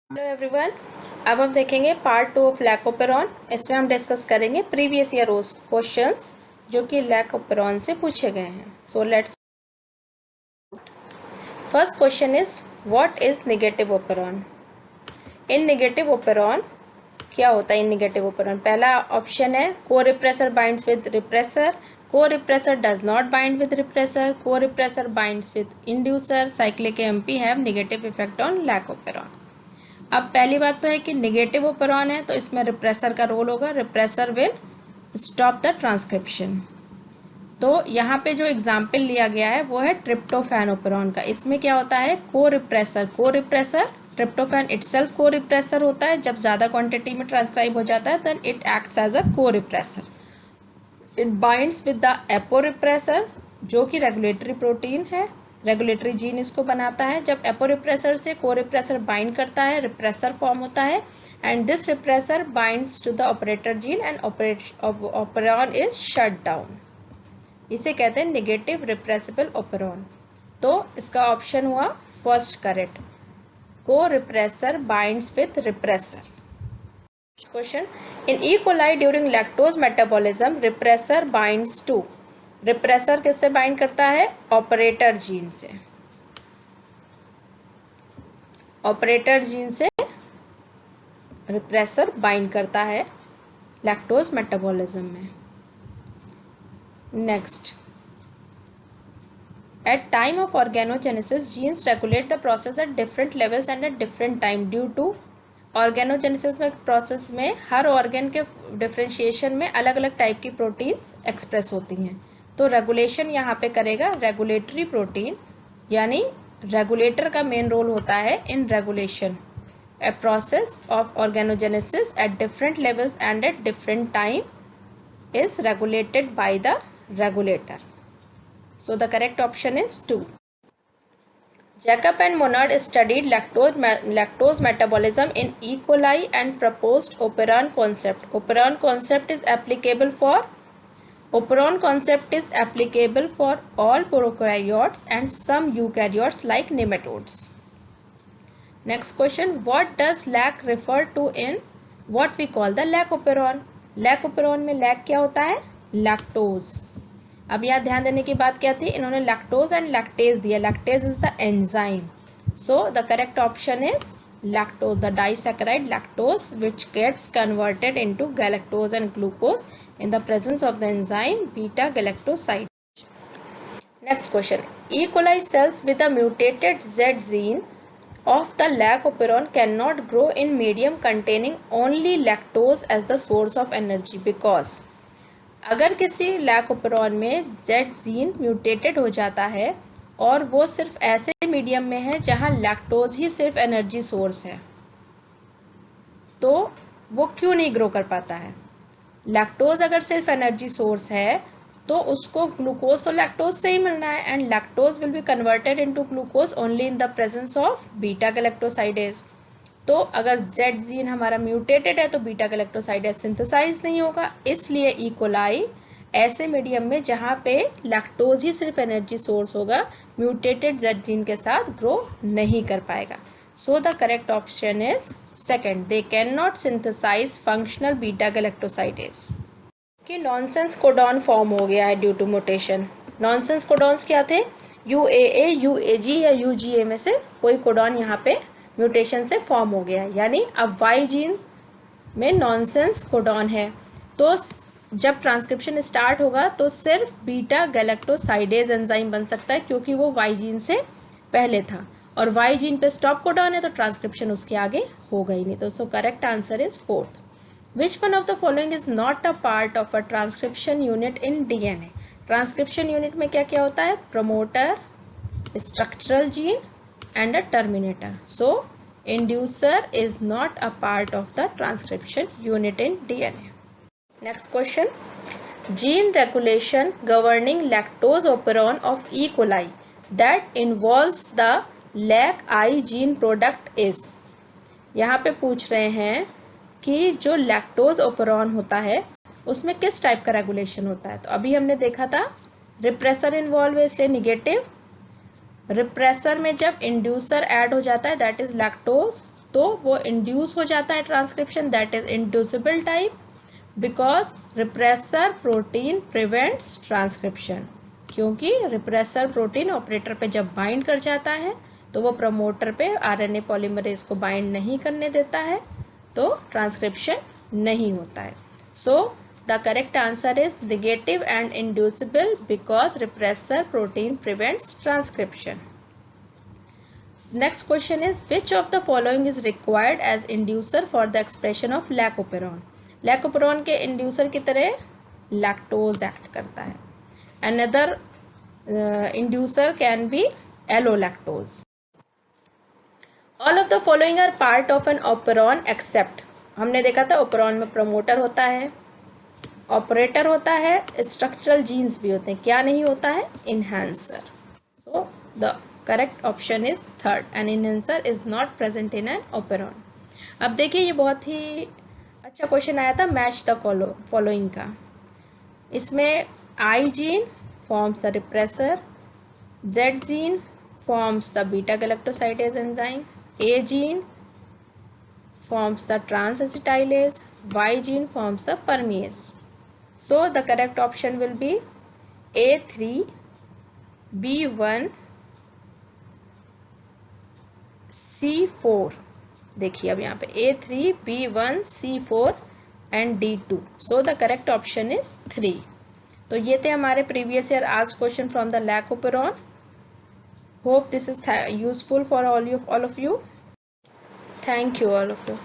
Hello everyone. अब हम देखेंगे पार्ट 2 ऑफ लैकोपेरॉन। इसमें हम डिस्कस करेंगे प्रीवियस ईयर क्वेश्चंस जो कि लैकोपेरॉन से पूछे गए हैं। So let's first question is what is negative operon. In negative operon क्या होता है? इन नेगेटिव ओपेरॉन पहला ऑप्शन है को repressor binds with repressor, corepressor does not bind with repressor, को repressor binds with inducer, cyclic AMP have negative effect on lac operon. अब पहली बात तो है कि नेगेटिव ओपेरॉन है तो इसमें रिप्रेसर का रोल होगा। Repressor will stop the transcription. तो यहाँ पे जो एग्जाम्पल लिया गया है वो है ट्रिप्टोफैन ओपेरॉन का। इसमें क्या होता है? को रिप्रेसर ट्रिप्टोफैन इटसेल्फ को रिप्रेसर होता है। जब ज़्यादा क्वांटिटी में ट्रांसक्राइब हो जाता है then it acts as a corepressor. It binds with the apo repressor जो कि रेगुलेटरी प्रोटीन है, रेगुलेटरी जीन इसको बनाता है। जब एपो रिप्रेसर से को रिप्रेसर बाइंड करता है रिप्रेसर फॉर्म होता है and this repressor binds to the operator gene and operon is shut down. इसे कहते हैं नेगेटिव रिप्रेसिबल ओपेरॉन। तो इसका ऑप्शन हुआ फर्स्ट करेक्ट, को repressor binds with repressor. Question in E coli during lactose metabolism repressor binds to. Repressor किससे bind करता है? ऑपरेटर जीन से। ऑपरेटर जीन से रिप्रेसर बाइंड करता है लैक्टोज मेटाबॉलिज्म में। Next, at time of organogenesis genes regulate the process at different levels and at different time due to. Organogenesis में process में हर ऑर्गेन के डिफरेंशिएशन में अलग अलग टाइप की प्रोटीन्स एक्सप्रेस होती हैं। तो रेगुलेशन यहाँ पे करेगा रेगुलेटरी प्रोटीन, यानी रेगुलेटर का मेन रोल होता है in regulation. A process of organogenesis eight different levels and at different time is regulated by the regulator. So the correct option is 2. Jacob and Monod studied lactose metabolism in E. coli and proposed operon concept. Operon concept is applicable for all prokaryotes and some eukaryotes like nematodes. Next question, what does lac refer to in what we call the lactoperon? Lac operon में lack क्या होता है? Lactose. अब यहाँ ध्यान देने की बात क्या थी? इन्होंने लैक्टोज एंड लैक्टेज दिया। Lactase is the enzyme, so the correct option is lactose, the disaccharide lactose which gets converted into galactose and glucose in the presence of the enzyme beta galactoside. Next question, E coli cells with a mutated Z gene of the lactoperon cannot grow in medium containing only lactose as the source of energy because अगर किसी lac operon में Z gene mutated हो जाता है और वो सिर्फ ऐसे मीडियम में है जहाँ लैक्टोज ही सिर्फ एनर्जी सोर्स है, तो वो क्यों नहीं ग्रो कर पाता है? लैक्टोज अगर सिर्फ एनर्जी सोर्स है तो उसको ग्लूकोज तो लैक्टोज से ही मिलना है and lactose will be converted into glucose only in the presence of beta galactosidase. तो अगर जेड जीन हमारा म्यूटेटेड है तो बीटा गैलेक्टोसाइडेज सिंथेसाइज नहीं होगा, इसलिए ई कोलाई ऐसे मीडियम में जहाँ पे लैक्टोज ही सिर्फ एनर्जी सोर्स होगा म्यूटेटेड जेड जीन के साथ ग्रो नहीं कर पाएगा। So the correct option is second, they can not synthesise functional beta galactosidase. कि नॉनसेंस कोडॉन फॉर्म हो गया है due to mutation. Nonsense codons क्या थे? UAA, UAG या UGA में से कोई कोडॉन यहाँ पे म्यूटेशन से फॉर्म हो गया है, यानी अब Y जीन में नॉनसेंस कोडॉन है। तो जब ट्रांसक्रिप्शन स्टार्ट होगा तो सिर्फ बीटा गैलेक्टोसाइडेज एंजाइम बन सकता है क्योंकि वो Y जीन से पहले था, और Y जीन पे स्टॉप कोडॉन है तो ट्रांसक्रिप्शन उसके आगे होगा ही नहीं। तो so correct answer is fourth. Which one of the following is not a part of a transcription unit in DNA? Transcription unit में क्या क्या होता है? Promoter, structural gene and a terminator. So inducer is not a part of the transcription unit in DNA. Next question, gene regulation governing lactose operon of E. coli that involves the LAC-I gene product is. यहाँ पे पूछ रहे हैं कि जो lactose operon होता है उसमें किस टाइप का रेगुलेशन होता है। तो अभी हमने देखा था रिप्रेसर इन्वॉल्व है इसलिए निगेटिव, रिप्रेसर में जब इंड्यूसर ऐड हो जाता है दैट इज लैक्टोज, तो वो इंड्यूस हो जाता है transcription, that is inducible type, because repressor protein prevents transcription, क्योंकि रिप्रेसर प्रोटीन ऑपरेटर पे जब बाइंड कर जाता है तो वो प्रमोटर पे आरएनए पॉलीमरेज को बाइंड नहीं करने देता है, तो ट्रांसक्रिप्शन नहीं होता है. सो the correct answer is negative and inducible because repressor protein prevents transcription. Next question is, which of the following is required as inducer for the expression of lactoperon? Lac operon के inducer की तरह lactose act करता है. Another inducer can be allolactose. All of the following are part of an operon except, हमने देखा था operon में promoter होता है, ऑपरेटर होता है, स्ट्रक्चरल जीन्स भी होते हैं. क्या नहीं होता है? Enhancer. So the correct option is third, an enhancer is not present in an operon. अब देखिए, ये बहुत ही अच्छा क्वेश्चन आया था मैच द फॉलोइंग का. इसमें आई gene forms the repressor, Z gene forms the beta galactosidase enzyme, A gene forms the trans-acetylase, Y gene forms the permease. So the correct option will be A3, B1, C4. देखिए अब यहाँ पे A3, B1, C4 and D2. So the correct option is 3. तो ये थे हमारे previous year asked question from the lactoperon. Hope this is useful for all of you. Thank you all of you.